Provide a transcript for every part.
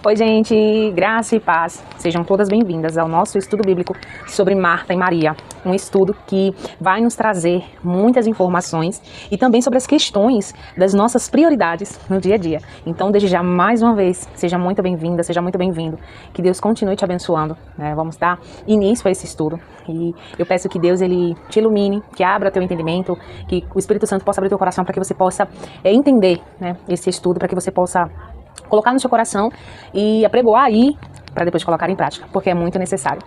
Oi, gente, graça e paz. Sejam todas bem-vindas ao nosso estudo bíblico sobre Marta e Maria. Um estudo que vai nos trazer muitas informações e também sobre as questões das nossas prioridades no dia a dia. Então, desde já, mais uma vez, seja muito bem-vinda, seja muito bem-vindo. Que Deus continue te abençoando, né? Vamos dar início a esse estudo. E eu peço que Deus, Ele te ilumine, que abra teu entendimento, que o Espírito Santo possa abrir teu coração para que você possa entender, né, esse estudo, para que você possa colocar no seu coração e apregoar aí para depois colocar em prática, porque é muito necessário.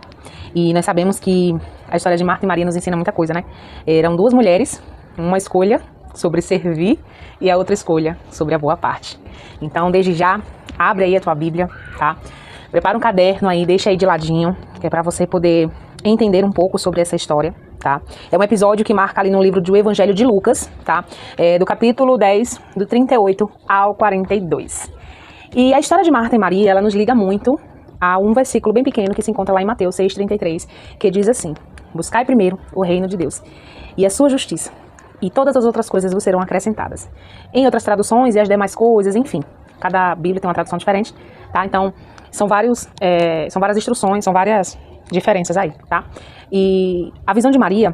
E nós sabemos que a história de Marta e Maria nos ensina muita coisa, né? Eram duas mulheres, uma escolha sobre servir e a outra escolha sobre a boa parte. Então, desde já, abre aí a tua Bíblia, tá? Prepara um caderno aí, deixa aí de ladinho, que é para você poder entender um pouco sobre essa história, tá? É um episódio que marca ali no livro do Evangelho de Lucas, tá? Do capítulo 10, do 38 ao 42. E a história de Marta e Maria, ela nos liga muito a um versículo bem pequeno que se encontra lá em Mateus 6,33, que diz assim: buscai primeiro o reino de Deus e a sua justiça, e todas as outras coisas vos serão acrescentadas. Em outras traduções, e as demais coisas, enfim, cada Bíblia tem uma tradução diferente, tá? Então, são várias instruções, são várias diferenças aí, tá? E a visão de Maria,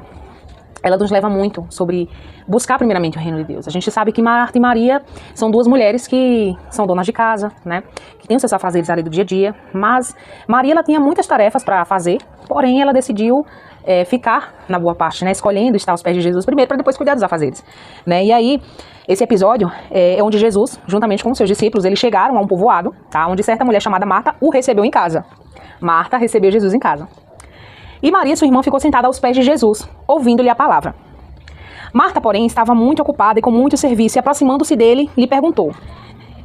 ela nos leva muito sobre buscar primeiramente o reino de Deus. A gente sabe que Marta e Maria são duas mulheres que são donas de casa, né? Que têm os seus afazeres ali do dia a dia. Mas Maria, ela tinha muitas tarefas para fazer, porém ela decidiu ficar na boa parte, né? Escolhendo estar aos pés de Jesus primeiro para depois cuidar dos afazeres, né? E aí, esse episódio é onde Jesus, juntamente com os seus discípulos, eles chegaram a um povoado, tá? Onde certa mulher chamada Marta o recebeu em casa. Marta recebeu Jesus em casa. E Maria, sua irmã, ficou sentada aos pés de Jesus, ouvindo-lhe a palavra. Marta, porém, estava muito ocupada e com muito serviço, e aproximando-se dele, lhe perguntou: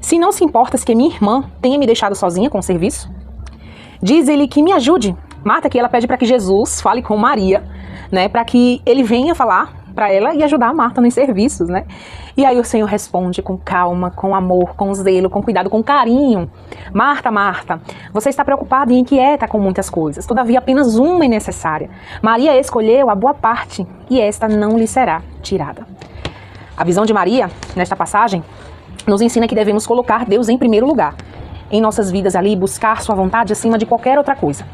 se não se importas que minha irmã tenha me deixado sozinha com o serviço? Diz-lhe que me ajude. Marta, que ela pede para que Jesus fale com Maria, né, para que ele venha falar para ela e ajudar a Marta nos serviços, né? E aí o Senhor responde com calma, com amor, com zelo, com cuidado, com carinho: Marta, Marta, você está preocupada e inquieta com muitas coisas, todavia apenas uma é necessária. Maria escolheu a boa parte e esta não lhe será tirada. A visão de Maria, nesta passagem, nos ensina que devemos colocar Deus em primeiro lugar em nossas vidas ali, buscar sua vontade acima de qualquer outra coisa.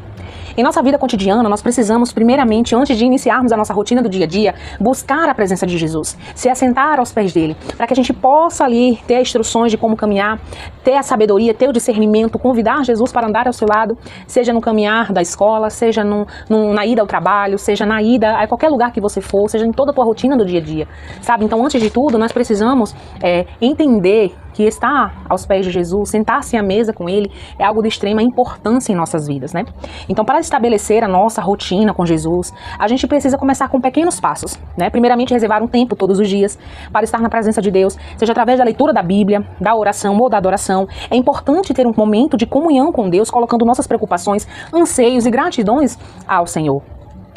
Em nossa vida cotidiana, nós precisamos, primeiramente, antes de iniciarmos a nossa rotina do dia a dia, buscar a presença de Jesus, se assentar aos pés dele, para que a gente possa ali ter instruções de como caminhar, ter a sabedoria, ter o discernimento, convidar Jesus para andar ao seu lado, seja no caminhar da escola, seja na ida ao trabalho, seja na ida a qualquer lugar que você for, seja em toda a tua rotina do dia a dia, sabe? Então, antes de tudo, nós precisamos entender que estar aos pés de Jesus, sentar-se à mesa com ele, é algo de extrema importância em nossas vidas, né? Então, para estabelecer a nossa rotina com Jesus, a gente precisa começar com pequenos passos, né? Primeiramente, reservar um tempo todos os dias para estar na presença de Deus, seja através da leitura da Bíblia, da oração ou da adoração. É importante ter um momento de comunhão com Deus, colocando nossas preocupações, anseios e gratidões ao Senhor.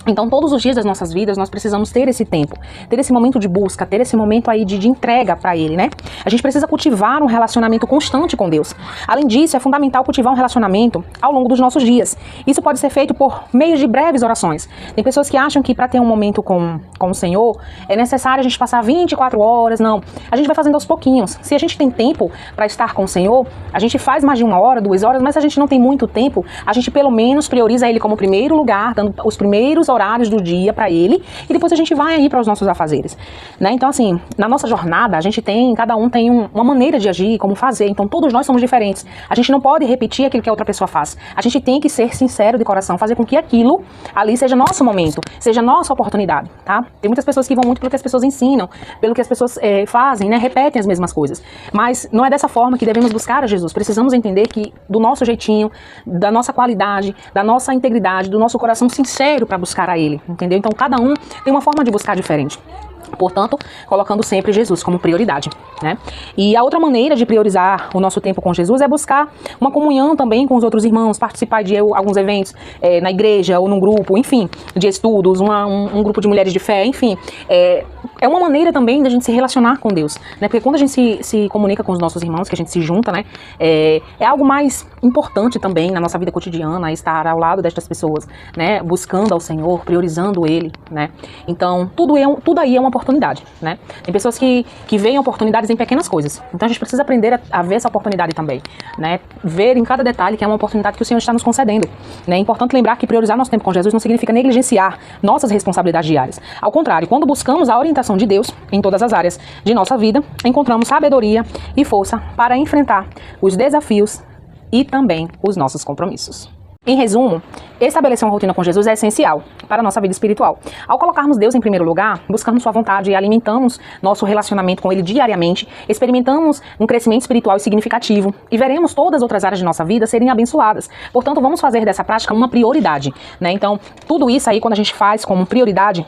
Então, todos os dias das nossas vidas, nós precisamos ter esse tempo, ter esse momento de busca, ter esse momento aí de entrega para Ele, né? A gente precisa cultivar um relacionamento constante com Deus. Além disso, é fundamental cultivar um relacionamento ao longo dos nossos dias. Isso pode ser feito por meio de breves orações. Tem pessoas que acham que para ter um momento com o Senhor, é necessário a gente passar 24 horas, não. A gente vai fazendo aos pouquinhos. Se a gente tem tempo para estar com o Senhor, a gente faz mais de 1 hora, 2 horas, mas se a gente não tem muito tempo, a gente pelo menos prioriza Ele como primeiro lugar, dando os primeiros horários do dia para ele, e depois a gente vai aí para os nossos afazeres, né? Então, assim, na nossa jornada, cada um tem uma maneira de agir, como fazer. Então, todos nós somos diferentes. A gente não pode repetir aquilo que a outra pessoa faz. A gente tem que ser sincero de coração, fazer com que aquilo ali seja nosso momento, seja nossa oportunidade, tá? Tem muitas pessoas que vão muito pelo que as pessoas ensinam, pelo que as pessoas fazem, né? Repetem as mesmas coisas. Mas não é dessa forma que devemos buscar a Jesus. Precisamos entender que do nosso jeitinho, da nossa qualidade, da nossa integridade, do nosso coração sincero para buscar a Ele. Entendeu? Então, cada um tem uma forma de buscar diferente. Portanto, colocando sempre Jesus como prioridade, né? E a outra maneira de priorizar o nosso tempo com Jesus é buscar uma comunhão também com os outros irmãos, participar de alguns eventos na igreja ou num grupo, enfim, de estudos, um grupo de mulheres de fé, enfim. É uma maneira também da gente se relacionar com Deus, né? Porque quando a gente se comunica com os nossos irmãos, que a gente se junta, né? É algo mais importante também na nossa vida cotidiana, estar ao lado destas pessoas, né? Buscando ao Senhor, priorizando Ele, né? Então, tudo aí é uma oportunidade oportunidade, né? Tem pessoas que veem oportunidades em pequenas coisas. Então a gente precisa aprender a ver essa oportunidade também, né? Ver em cada detalhe que é uma oportunidade que o Senhor está nos concedendo, né? É importante lembrar que priorizar nosso tempo com Jesus não significa negligenciar nossas responsabilidades diárias. Ao contrário, quando buscamos a orientação de Deus em todas as áreas de nossa vida, encontramos sabedoria e força para enfrentar os desafios e também os nossos compromissos. Em resumo, estabelecer uma rotina com Jesus é essencial para a nossa vida espiritual. Ao colocarmos Deus em primeiro lugar, buscamos sua vontade e alimentamos nosso relacionamento com Ele diariamente, experimentamos um crescimento espiritual significativo e veremos todas as outras áreas de nossa vida serem abençoadas. Portanto, vamos fazer dessa prática uma prioridade, né? Então, tudo isso aí, quando a gente faz como prioridade,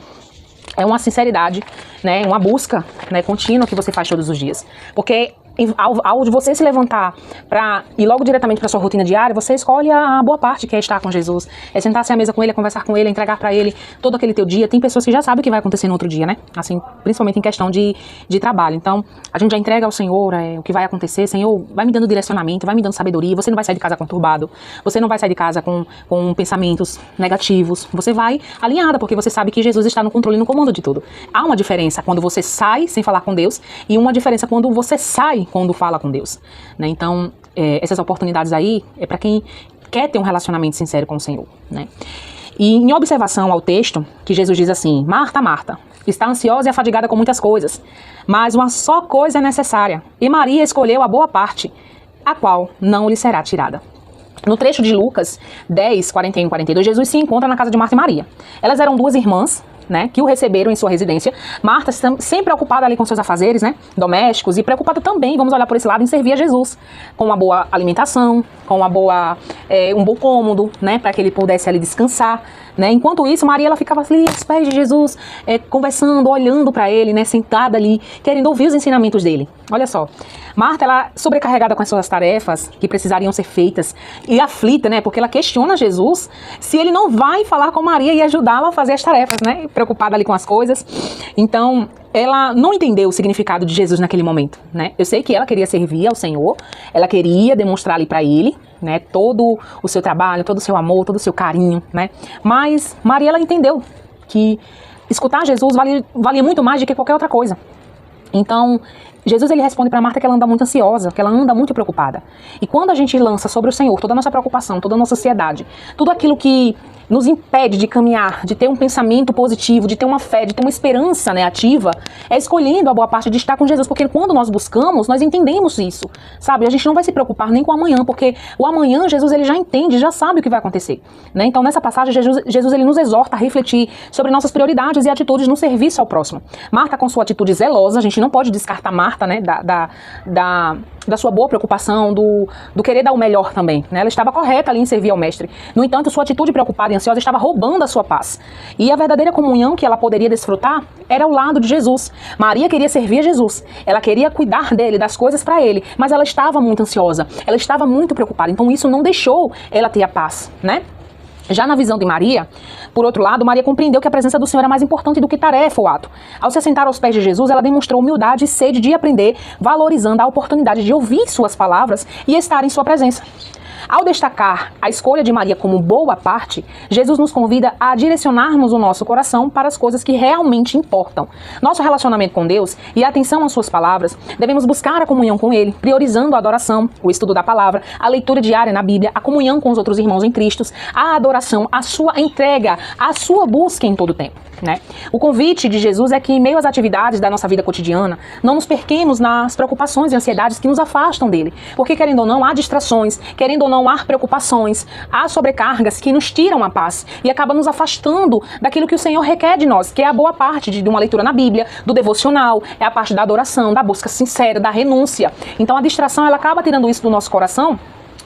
é uma sinceridade, né? Uma busca, né, contínua que você faz todos os dias. Porque ao de você se levantar para ir logo diretamente para sua rotina diária, você escolhe a boa parte, que é estar com Jesus, é sentar-se à mesa com Ele, é conversar com Ele, é entregar para Ele todo aquele teu dia. Tem pessoas que já sabem o que vai acontecer no outro dia, né? Assim, principalmente em questão de trabalho. Então, a gente já entrega ao Senhor o que vai acontecer. Senhor, vai me dando direcionamento, vai me dando sabedoria. Você não vai sair de casa conturbado, você não vai sair de casa com pensamentos negativos. Você vai alinhada, porque você sabe que Jesus está no controle e no comando de tudo. Há uma diferença quando você sai sem falar com Deus e uma diferença quando você sai quando fala com Deus, né? Então, essas oportunidades aí é para quem quer ter um relacionamento sincero com o Senhor, né? E em observação ao texto, que Jesus diz assim: Marta, Marta, está ansiosa e afadigada com muitas coisas, mas uma só coisa é necessária, e Maria escolheu a boa parte, a qual não lhe será tirada. No trecho de Lucas 10, 41 e 42, Jesus se encontra na casa de Marta e Maria. Elas eram duas irmãs, né, que o receberam em sua residência. Marta sempre ocupada ali com seus afazeres, né, domésticos, e preocupada também, vamos olhar por esse lado, em servir a Jesus, com uma boa alimentação, com uma boa, um bom cômodo, né, para que ele pudesse ali descansar, né. Enquanto isso, Maria, ela ficava ali aos pés de Jesus, conversando, olhando para ele, né, sentada ali, querendo ouvir os ensinamentos dele. Olha só, Marta, ela sobrecarregada com as suas tarefas que precisariam ser feitas e aflita, né, porque ela questiona Jesus se ele não vai falar com Maria e ajudá-la a fazer as tarefas, né, preocupada ali com as coisas. Então, ela não entendeu o significado de Jesus naquele momento, né? Eu sei que ela queria servir ao Senhor, ela queria demonstrar ali para ele, né, todo o seu trabalho, todo o seu amor, todo o seu carinho, né? Mas Maria, ela entendeu que escutar Jesus valia muito mais do que qualquer outra coisa. Então, Jesus, ele responde para Marta que ela anda muito ansiosa, que ela anda muito preocupada. E quando a gente lança sobre o Senhor toda a nossa preocupação, toda a nossa ansiedade, tudo aquilo que nos impede de caminhar, de ter um pensamento positivo, de ter uma fé, de ter uma esperança, né, ativa, é escolhendo a boa parte de estar com Jesus, porque quando nós buscamos, nós entendemos isso, sabe? A gente não vai se preocupar nem com o amanhã, porque o amanhã, Jesus, ele já entende, já sabe o que vai acontecer, né? Então, nessa passagem, Jesus ele nos exorta a refletir sobre nossas prioridades e atitudes no serviço ao próximo. Marta, com sua atitude zelosa, a gente não pode descartar Marta, né, da sua boa preocupação, do querer dar o melhor também, né? Ela estava correta ali em servir ao mestre. No entanto, sua atitude preocupada e ansiosa estava roubando a sua paz. E a verdadeira comunhão que ela poderia desfrutar era ao lado de Jesus. Maria queria servir a Jesus. Ela queria cuidar dele, das coisas para ele, mas ela estava muito ansiosa. Ela estava muito preocupada. Então isso não deixou ela ter a paz, né? Já na visão de Maria, por outro lado, Maria compreendeu que a presença do Senhor era mais importante do que tarefa ou ato. Ao se assentar aos pés de Jesus, ela demonstrou humildade e sede de aprender, valorizando a oportunidade de ouvir suas palavras e estar em sua presença. Ao destacar a escolha de Maria como boa parte, Jesus nos convida a direcionarmos o nosso coração para as coisas que realmente importam. Nosso relacionamento com Deus e a atenção às suas palavras, devemos buscar a comunhão com Ele, priorizando a adoração, o estudo da palavra, a leitura diária na Bíblia, a comunhão com os outros irmãos em Cristo, a adoração, a sua entrega, a sua busca em todo o tempo, né? O convite de Jesus é que, em meio às atividades da nossa vida cotidiana, não nos perquemos nas preocupações e ansiedades que nos afastam dele, porque, querendo ou não, há distrações, querendo ou não, há preocupações, há sobrecargas que nos tiram a paz e acabam nos afastando daquilo que o Senhor requer de nós, que é a boa parte de uma leitura na Bíblia, do devocional, é a parte da adoração, da busca sincera, da renúncia. Então a distração, ela acaba tirando isso do nosso coração,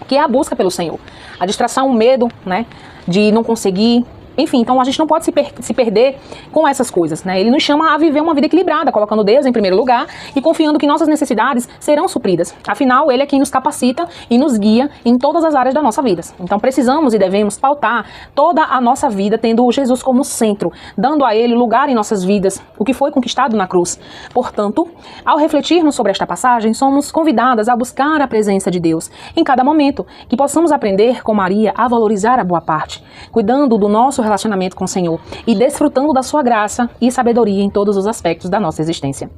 que é a busca pelo Senhor. A distração, o medo, né, de não conseguir. Enfim, então a gente não pode se perder com essas coisas, né? Ele nos chama a viver uma vida equilibrada, colocando Deus em primeiro lugar e confiando que nossas necessidades serão supridas. Afinal, Ele é quem nos capacita e nos guia em todas as áreas da nossa vida. Então precisamos e devemos pautar toda a nossa vida tendo Jesus como centro, dando a Ele lugar em nossas vidas, o que foi conquistado na cruz. Portanto, ao refletirmos sobre esta passagem, somos convidadas a buscar a presença de Deus em cada momento, que possamos aprender com Maria a valorizar a boa parte, cuidando do nosso relacionamento com o Senhor e desfrutando da sua graça e sabedoria em todos os aspectos da nossa existência.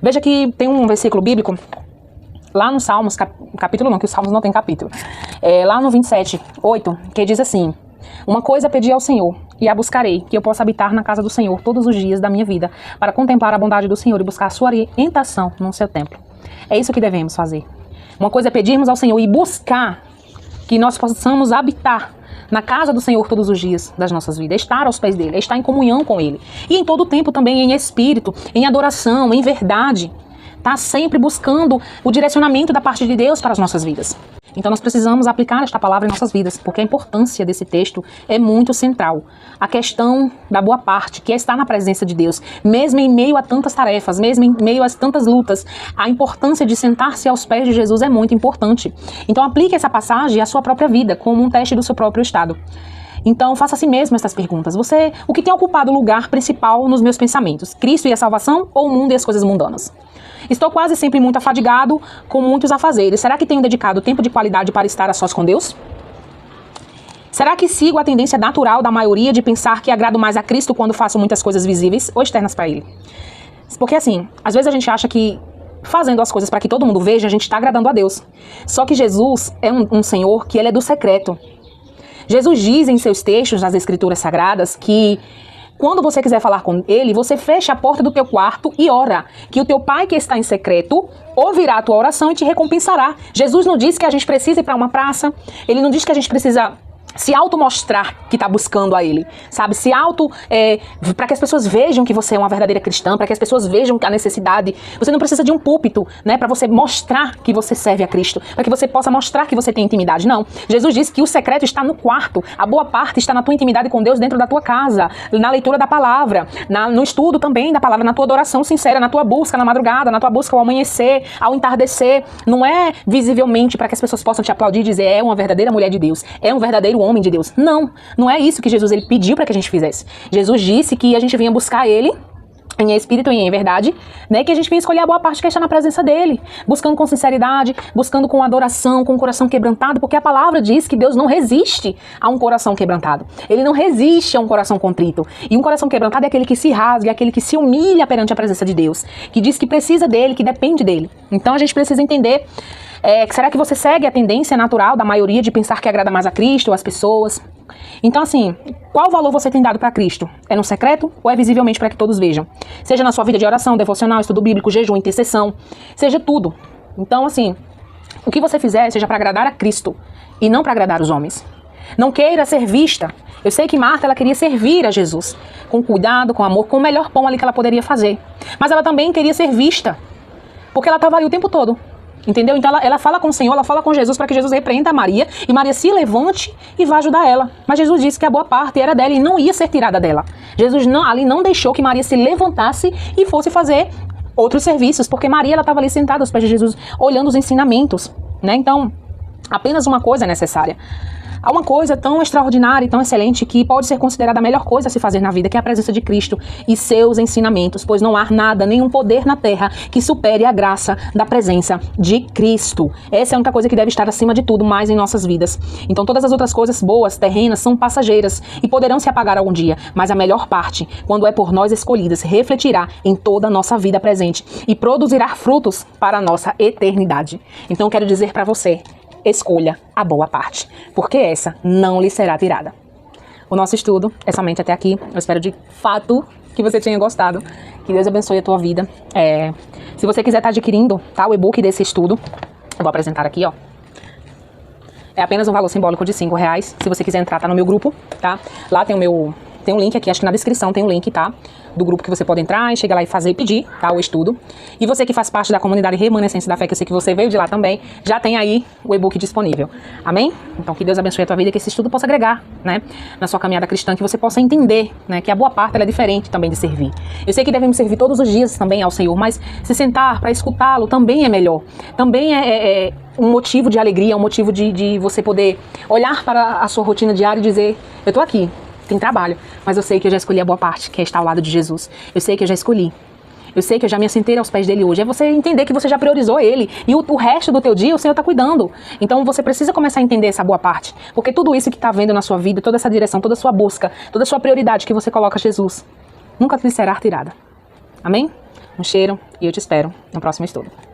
Veja que tem um versículo bíblico lá no Salmos, capítulo não, que os Salmos não tem capítulo, lá no 27:8, que diz assim: uma coisa pedi ao Senhor, e a buscarei, que eu possa habitar na casa do Senhor todos os dias da minha vida, para contemplar a bondade do Senhor e buscar a sua orientação no seu templo. É isso que devemos fazer. Uma coisa é pedirmos ao Senhor e buscar que nós possamos habitar na casa do Senhor todos os dias das nossas vidas, estar aos pés dele, estar em comunhão com ele. E em todo o tempo também em espírito, em adoração, em verdade. Tá sempre buscando o direcionamento da parte de Deus para as nossas vidas. Então nós precisamos aplicar esta palavra em nossas vidas, porque a importância desse texto é muito central. A questão da boa parte, que é estar na presença de Deus, mesmo em meio a tantas tarefas, mesmo em meio a tantas lutas, a importância de sentar-se aos pés de Jesus é muito importante. Então aplique essa passagem à sua própria vida, como um teste do seu próprio estado. Então faça a si mesmo essas perguntas. O que tem ocupado o lugar principal nos meus pensamentos? Cristo e a salvação ou o mundo e as coisas mundanas? Estou quase sempre muito afadigado com muitos afazeres. Será que tenho dedicado tempo de qualidade para estar a sós com Deus? Será que sigo a tendência natural da maioria de pensar que agrado mais a Cristo quando faço muitas coisas visíveis ou externas para Ele? Porque assim, às vezes a gente acha que fazendo as coisas para que todo mundo veja, a gente está agradando a Deus. Só que Jesus é um Senhor que Ele é do secreto. Jesus diz em seus textos, nas Escrituras Sagradas, que quando você quiser falar com ele, você fecha a porta do teu quarto e ora, que o teu pai que está em secreto ouvirá a tua oração e te recompensará. Jesus não diz que a gente precisa ir para uma praça, ele não diz que a gente precisa se auto-mostrar que está buscando a ele, sabe? Para que as pessoas vejam que você é uma verdadeira cristã, para que as pessoas vejam a necessidade. Você não precisa de um púlpito, né? Para você mostrar que você serve a Cristo, para que você possa mostrar que você tem intimidade. Não. Jesus disse que o secreto está no quarto, a boa parte está na tua intimidade com Deus dentro da tua casa, na leitura da palavra, no estudo também da palavra, na tua adoração sincera, na tua busca na madrugada, na tua busca ao amanhecer, ao entardecer. Não é visivelmente para que as pessoas possam te aplaudir e dizer é uma verdadeira mulher de Deus, é um verdadeiro homem de Deus. Não, não é isso que Jesus ele pediu para que a gente fizesse. Jesus disse que a gente vinha buscar ele em espírito e em verdade, né? Que a gente vinha escolher a boa parte que está na presença dele, buscando com sinceridade, buscando com adoração, com o coração quebrantado, porque a palavra diz que Deus não resiste a um coração quebrantado. Ele não resiste a um coração contrito. E um coração quebrantado é aquele que se rasga, é aquele que se humilha perante a presença de Deus, que diz que precisa dele, que depende dele. Então a gente precisa entender. Será que você segue a tendência natural da maioria de pensar que agrada mais a Cristo ou as pessoas? Então, assim, qual valor você tem dado para Cristo? É no secreto ou é visivelmente para que todos vejam? Seja na sua vida de oração, devocional, estudo bíblico, jejum, intercessão, seja tudo. Então, assim, o que você fizer seja para agradar a Cristo e não para agradar os homens. Não queira ser vista. Eu sei que Marta, ela queria servir a Jesus com cuidado, com amor, com o melhor pão ali que ela poderia fazer. Mas ela também queria ser vista, porque ela estava ali o tempo todo. Entendeu? Então ela fala com o Senhor, ela fala com Jesus para que Jesus repreenda a Maria e Maria se levante e vá ajudar ela. Mas Jesus disse que a boa parte era dela e não ia ser tirada dela. Jesus ali não deixou que Maria se levantasse e fosse fazer outros serviços, porque Maria ela estava ali sentada aos pés de Jesus, olhando os ensinamentos, né? Então, apenas uma coisa é necessária. Há uma coisa tão extraordinária e tão excelente que pode ser considerada a melhor coisa a se fazer na vida, que é a presença de Cristo e seus ensinamentos, pois não há nada, nenhum poder na terra que supere a graça da presença de Cristo. Essa é a única coisa que deve estar acima de tudo mais em nossas vidas. Então todas as outras coisas boas, terrenas, são passageiras e poderão se apagar algum dia, mas a melhor parte, quando é por nós escolhidas, refletirá em toda a nossa vida presente e produzirá frutos para a nossa eternidade. Então eu quero dizer para você, escolha a boa parte, porque essa não lhe será tirada. O nosso estudo é somente até aqui. Eu espero de fato que você tenha gostado. Que Deus abençoe a tua vida. Se você quiser estar adquirindo, tá, o e-book desse estudo, eu vou apresentar aqui, ó. É apenas um valor simbólico de R$5. Se você quiser entrar, tá no meu grupo, tá? Lá tem tem um link aqui, acho que na descrição tem um link, tá? Do grupo que você pode entrar e chegar lá e fazer, pedir, tá? O estudo. E você que faz parte da comunidade Remanescência da Fé, que eu sei que você veio de lá também, já tem aí o e-book disponível. Amém? Então que Deus abençoe a tua vida e que esse estudo possa agregar, né? Na sua caminhada cristã, que você possa entender, né? Que a boa parte ela é diferente também de servir. Eu sei que devemos servir todos os dias também ao Senhor, mas se sentar para escutá-lo também é melhor. Também é um motivo de alegria, um motivo de você poder olhar para a sua rotina diária e dizer, eu tô aqui. Tem trabalho, mas eu sei que eu já escolhi a boa parte, que é estar ao lado de Jesus. Eu sei que eu já escolhi. Eu sei que eu já me assentei aos pés dele hoje. É você entender que você já priorizou ele. E o resto do teu dia o Senhor está cuidando. Então você precisa começar a entender essa boa parte. Porque tudo isso que está vendo na sua vida, toda essa direção, toda a sua busca, toda a sua prioridade que você coloca a Jesus, nunca lhe será tirada. Amém? Um cheiro e eu te espero no próximo estudo.